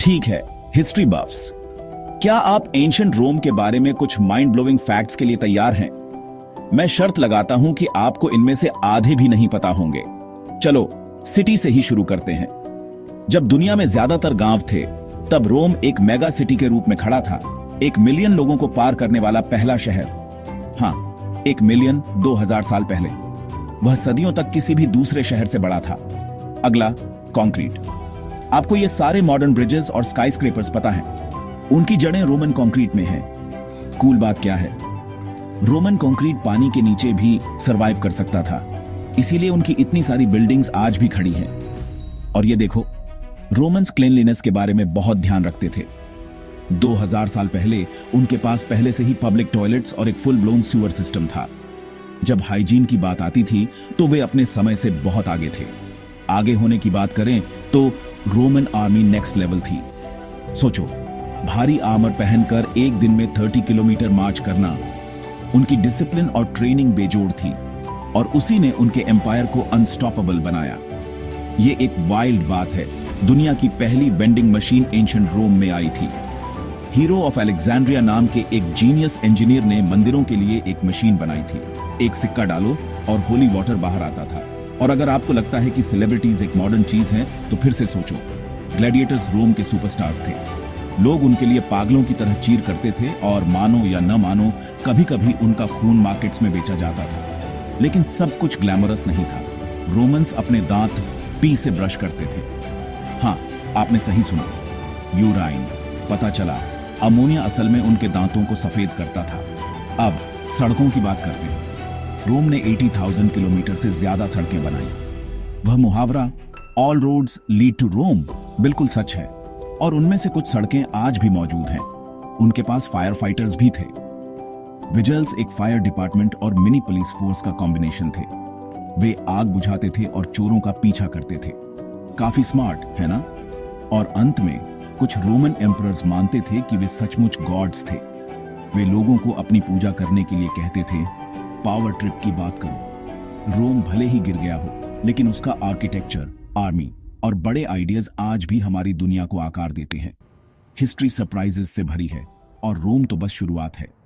ठीक है, हिस्ट्री बफ्स, क्या आप एंशिएंट रोम के बारे में कुछ माइंड ब्लोइंग फैक्ट्स के लिए तैयार हैं? मैं शर्त लगाता हूं कि आपको इनमें से आधे भी नहीं पता होंगे। चलो सिटी से ही शुरू करते हैं। जब दुनिया में ज्यादातर गांव थे, तब रोम एक मेगा सिटी के रूप में खड़ा था। 1 मिलियन लोगों को पार करने वाला पहला शहर। हाँ, 1 मिलियन 2000 साल पहले। वह सदियों तक किसी भी दूसरे शहर से बड़ा था। अगला, कंक्रीट। आपको ये सारे मॉडर्न ब्रिजेस और स्काईस्क्रेपर्स पता हैं? उनकी जड़ें रोमन कंक्रीट में हैं। कूल बात क्या है, रोमन कंक्रीट पानी के नीचे भी सरवाइव कर सकता था, इसीलिए उनकी इतनी सारी बिल्डिंग्स आज भी खड़ी हैं। और ये देखो, रोमन्स क्लीनलीनेस के बारे में बहुत ध्यान रखते थे। 2000 साल पहले उनके पास पहले से ही पब्लिक टॉयलेट्स और एक फुल ब्लोन सीवर सिस्टम था। जब हाइजीन की बात आती थी तो वे अपने समय से बहुत आगे थे। आगे होने की बात करें तो रोमन आर्मी नेक्स्ट लेवल थी। सोचो, भारी आर्मर पहनकर एक दिन में 30 किलोमीटर मार्च करना। उनकी डिसिप्लिन और ट्रेनिंग बेजोड़ थी, और उसी ने उनके एम्पायर को अनस्टॉपेबल बनाया। ये एक वाइल्ड बात है, दुनिया की पहली वेंडिंग मशीन एंशिएंट रोम में आई थी। हीरो ऑफ अलेक्जेंड्रिया नाम के एक जीनियस इंजीनियर ने मंदिरों के लिए एक मशीन बनाई थी। एक सिक्का डालो और होली वाटर बाहर आता था। और अगर आपको लगता है कि सेलिब्रिटीज एक मॉडर्न चीज है, तो फिर से सोचो, ग्लैडिएटर्स रोम के सुपरस्टार्स थे। लोग उनके लिए पागलों की तरह चीर करते थे, और मानो या न मानो, कभी कभी उनका खून मार्केट्स में बेचा जाता था। लेकिन सब कुछ ग्लैमरस नहीं था। रोमन्स अपने दांत पी से ब्रश करते थे। हाँ, आपने सही सुना, यूराइन। पता चला अमोनिया असल में उनके दांतों को सफेद करता था। अब सड़कों की बात करते हैं। रोम ने 80,000 किलोमीटर से ज्यादा सड़कें बनाई। वह मुहावरा ऑल रोड्स लीड टू रोम बिल्कुल सच है, और उनमें से कुछ सड़कें आज भी मौजूद हैं। उनके पास फायर फाइटर्स भी थे। विजिल्स एक फायर डिपार्टमेंट और मिनी पुलिस फोर्स का कॉम्बिनेशन थे। वे आग बुझाते थे और चोरों का पीछा करते थे। काफी स्मार्ट है ना? और अंत में कुछ रोमन एम्परर्स मानते थे कि वे सचमुच गॉड्स थे। वे लोगों को अपनी पूजा करने के लिए कहते थे। पावर ट्रिप की बात करो, रोम भले ही गिर गया हो, लेकिन उसका आर्किटेक्चर, आर्मी और बड़े आइडियाज आज भी हमारी दुनिया को आकार देते हैं। हिस्ट्री सरप्राइजेस से भरी है, और रोम तो बस शुरुआत है।